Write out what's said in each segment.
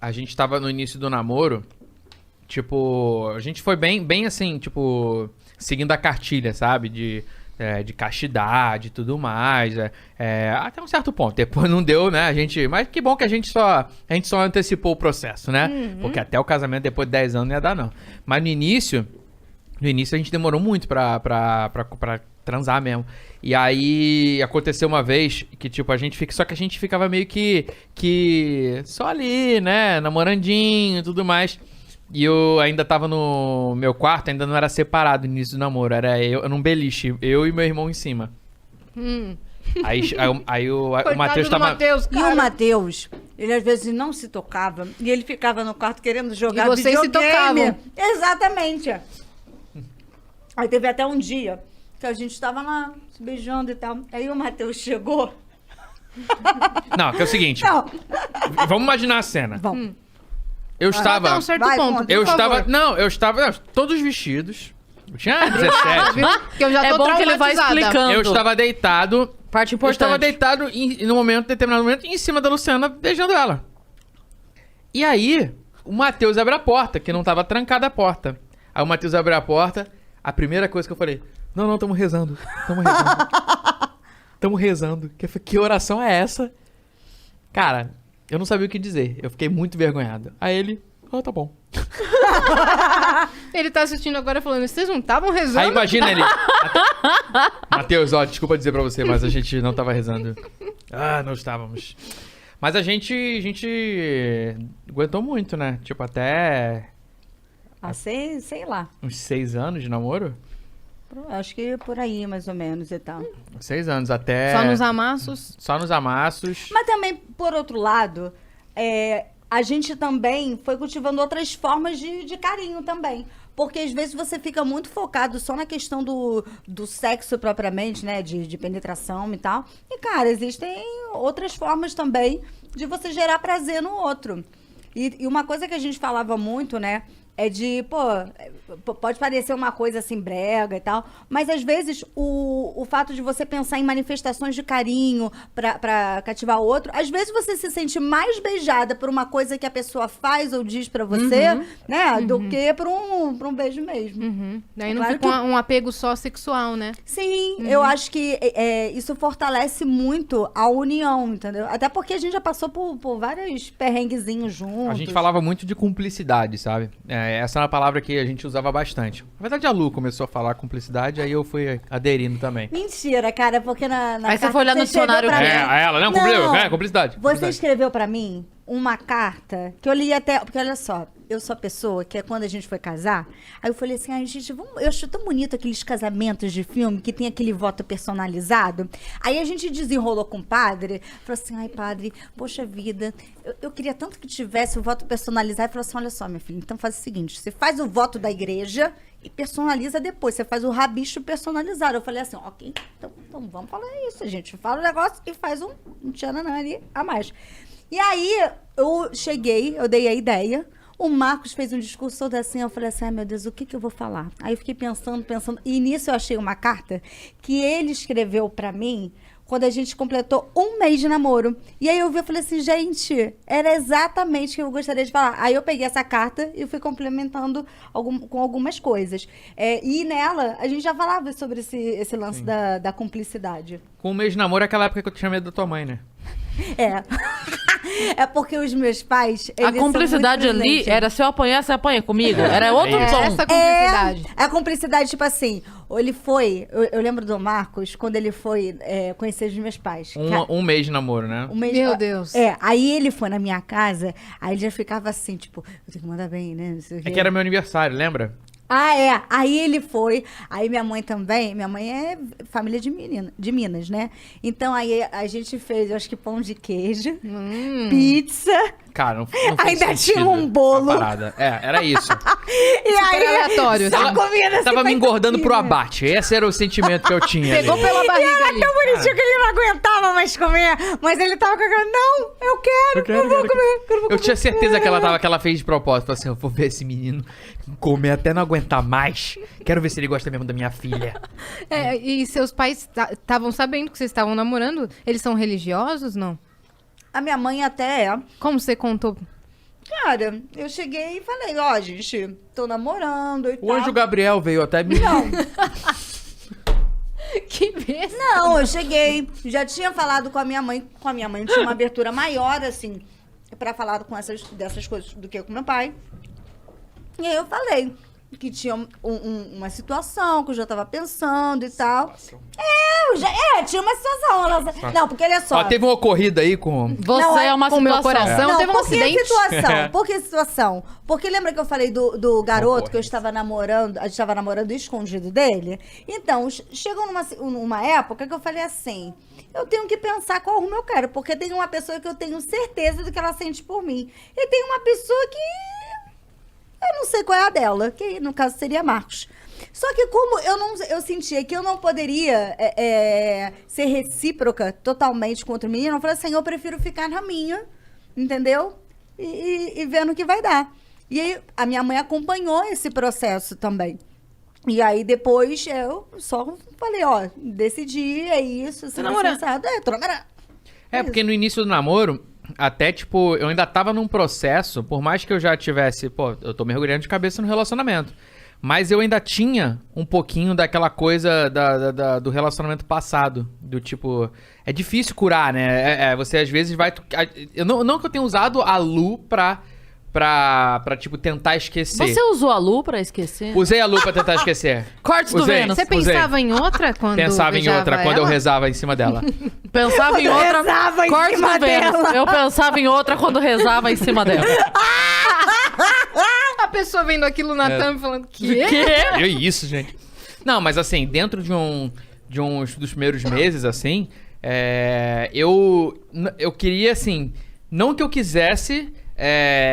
a gente tava no início do namoro, tipo, a gente foi bem assim, tipo, seguindo a cartilha, sabe? De castidade e tudo mais. Até um certo ponto. Depois não deu, né? Mas que bom que a gente só antecipou o processo, né? Porque até o casamento, depois de 10 anos, não ia dar, não. Mas no início a gente demorou muito pra transar mesmo. E aí aconteceu uma vez que, tipo, só que a gente ficava meio que só ali, né? Namorandinho e tudo mais. E eu ainda tava no meu quarto, ainda não era separado no início do namoro. Era eu num beliche, eu e meu irmão em cima. Aí o Matheus tava... Mateus, E o Matheus, ele às vezes não se tocava e ele ficava no quarto querendo jogar E vocês videogame. se tocavam. Exatamente. Aí teve até um dia que a gente tava lá se beijando e tal. Aí o Matheus chegou. Não, que é o seguinte. Não, Vamos imaginar a cena. vamos. Eu estava... Até um certo Vai, ponto, conta. por Eu favor. estava... Não, eu estava todos vestidos. Eu tinha 17. Viu? Que eu já tô É bom que ele vai traumatizada. explicando. Eu estava deitado... Parte Eu importante. estava deitado no determinado momento, em cima da Luciana, beijando ela. E aí, o Matheus abre a porta, que não estava trancada a porta. Aí o Matheus abre a porta, a primeira coisa que eu falei, não, tamo rezando. Tamo rezando. Que oração é essa? Cara, eu não sabia o que dizer. Eu fiquei muito vergonhado. Aí ele, tá bom. Ele tá assistindo agora falando, vocês não estavam rezando? Aí imagina ele. Matheus, desculpa dizer pra você, mas a gente não tava rezando. Não estávamos. Mas a gente aguentou muito, né? Tipo, até Sei lá. uns 6 anos de namoro. Acho que por aí, mais ou menos, e tal. 6 anos, até... Só nos amassos? Só nos amassos. Mas também, por outro lado, a gente também foi cultivando outras formas de carinho também. Porque às vezes você fica muito focado só na questão do sexo propriamente, né? De penetração e tal. E, cara, existem outras formas também de você gerar prazer no outro. E uma coisa que a gente falava muito, né? É de, pode parecer uma coisa assim brega e tal, mas às vezes o fato de você pensar em manifestações de carinho pra cativar o outro, às vezes você se sente mais beijada por uma coisa que a pessoa faz ou diz pra você, né, do que por um beijo mesmo. Daí não Claro fica que- um apego só sexual, né? Sim, eu acho que isso fortalece muito a união, entendeu? Até porque a gente já passou por vários perrenguezinhos juntos. A gente falava muito de cumplicidade, sabe? Essa é uma palavra que a gente usava bastante. Na verdade, a Lu começou a falar cumplicidade, aí eu fui aderindo também. Mentira, cara, porque na Aí você carta foi olhar que no escreveu dicionário pra dele. mim- Ela, não, cumpriu, cumplicidade. Você cumplicidade. escreveu pra mim uma carta que eu li até... Porque olha só, eu sou a pessoa que quando a gente foi casar, aí eu falei assim, ai gente, eu acho tão bonito aqueles casamentos de filme que tem aquele voto personalizado. Aí a gente desenrolou com o padre, falou assim, ai padre, poxa vida, eu queria tanto que tivesse o voto personalizado. Ele falou assim, olha só minha filha, então faz o seguinte, você faz o voto da igreja e personaliza depois, você faz o rabicho personalizado. Eu falei assim, ok, então vamos falar isso, a gente fala o negócio e faz um tchananã ali a mais. E aí, eu dei a ideia, o Marcos fez um discurso todo assim, eu falei assim, ai meu Deus, o que eu vou falar? Aí eu fiquei pensando, e nisso eu achei uma carta que ele escreveu pra mim quando a gente completou 1 mês de namoro. E aí eu vi, eu falei assim, gente, era exatamente o que eu gostaria de falar. Aí eu peguei essa carta e fui complementando com algumas coisas. E nela, a gente já falava sobre esse lance da cumplicidade. Com 1 mês de namoro é aquela época que eu tinha medo da tua mãe, né? É porque os meus pais... A eles são cumplicidade muito ali presentes. era se eu apanhar, você apanha comigo. Era outro tom. Essa cumplicidade. A cumplicidade, tipo assim, ele foi... Eu lembro do Marcos, quando ele foi conhecer os meus pais. Um mês de namoro, né? Um mês- Meu Deus. Aí ele foi na minha casa, aí ele já ficava assim, tipo, eu tenho que mandar bem, né? Não sei o quê. É que era meu aniversário, lembra? Aí ele foi, aí minha mãe também, minha mãe é família de Minas, né? Então aí a gente fez, eu acho que pão de queijo, pizza, Cara, não fez ainda sentido tinha um bolo. a parada. Era isso. E aí, aleatório. só comida Tava me engordando pro abate. abate. Esse era o sentimento que eu tinha. Pegou ali. pela barriga Era ali. tão bonitinho que ele não aguentava mais comer. Mas ele tava com aquela, não, eu quero, eu vou comer. Eu tinha certeza que ela fez de propósito. Falei assim, eu vou ver esse menino comer até não aguentar mais. Quero ver se ele gosta mesmo da minha filha. E seus pais estavam sabendo que vocês estavam namorando? Eles são religiosos, não? A minha mãe até é. Como você contou? Cara, eu cheguei e falei, ó, gente, tô namorando e O tal. anjo Gabriel veio até me... Não, Que besta. não, eu cheguei, já tinha falado com a minha mãe tinha uma abertura maior, assim, pra falar dessas coisas do que com meu pai. E aí eu falei que tinha uma situação que eu já tava pensando e tal. Tinha uma situação. Não, porque olha só. Ó, teve uma ocorrida aí com... Você Não, é uma com o meu situação. coração. Não, teve um por que acidente? situação? Por que situação? Porque lembra que eu falei do garoto que eu Concorrência. estava namorando, a gente estava namorando escondido dele? Então, chegou numa época que eu falei assim, eu tenho que pensar qual rumo eu quero, porque tem uma pessoa que eu tenho certeza do que ela sente por mim. E tem uma pessoa que eu não sei qual é a dela, que no caso seria Marcos. Só que como eu sentia que eu não poderia ser recíproca totalmente contra o menino, eu falei assim, eu prefiro ficar na minha, entendeu? E vendo o que vai dar. E aí a minha mãe acompanhou esse processo também. E aí depois eu só falei, ó, decidi, é isso. Você namorando. Tô namorando. Porque no início do namoro, até, tipo, eu ainda tava num processo, por mais que eu já tivesse, pô, eu tô mergulhando de cabeça no relacionamento, mas eu ainda tinha um pouquinho daquela coisa do relacionamento passado, do tipo, é difícil curar, né? Você às vezes vai... Não que eu tenha usado a Lu pra tipo, tentar esquecer. Você usou a Lu pra esquecer? Usei a Lu pra tentar esquecer. Cortes do Usei. Vênus. Você pensava em outra quando Pensava em beijava outra quando eu ela? rezava em cima dela. Pensava em outra. rezava em Cortes cima do Vênus. dela. Eu pensava em outra quando rezava em cima dela. A pessoa vendo aquilo na thumb falando, quê? Que isso, gente. Não, mas assim, dentro de uns dos primeiros meses, assim, eu queria, assim, não que eu quisesse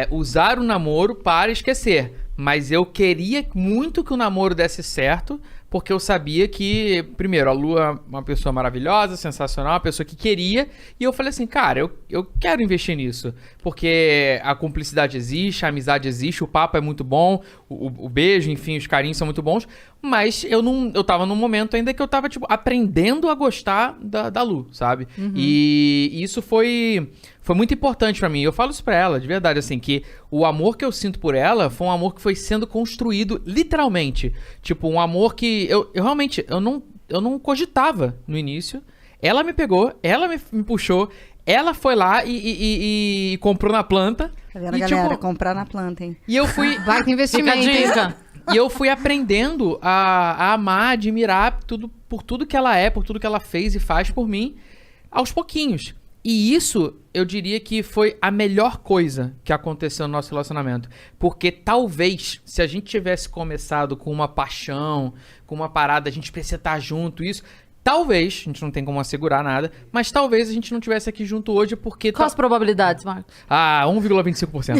usar o namoro para esquecer, mas eu queria muito que o namoro desse certo, porque eu sabia que, primeiro, a Lu é uma pessoa maravilhosa, sensacional, uma pessoa que queria, e eu falei assim, cara, eu quero investir nisso, porque a cumplicidade existe, a amizade existe, o papo é muito bom, o beijo, enfim, os carinhos são muito bons, mas eu tava num momento ainda que eu tava, tipo, aprendendo a gostar da Lu, sabe? E isso foi muito importante pra mim. Eu falo isso pra ela, de verdade, assim, que o amor que eu sinto por ela foi um amor que foi sendo construído, literalmente. Tipo, um amor que eu realmente, eu não cogitava no início. Ela me pegou, ela me puxou, ela foi lá e comprou na planta. Tá vendo, E, galera? tipo, Comprar na planta, hein? e eu fui... Vai ter Fica a investimento, hein? dica. E eu fui aprendendo a amar, admirar por tudo que ela é, por tudo que ela fez e faz por mim, aos pouquinhos. E isso, eu diria que foi a melhor coisa que aconteceu no nosso relacionamento. Porque talvez, se a gente tivesse começado com uma paixão, com uma parada, a gente precisa estar junto, isso... Talvez, a gente não tem como assegurar nada, mas talvez a gente não estivesse aqui junto hoje porque... Quais as probabilidades, Marcos? 1,25%.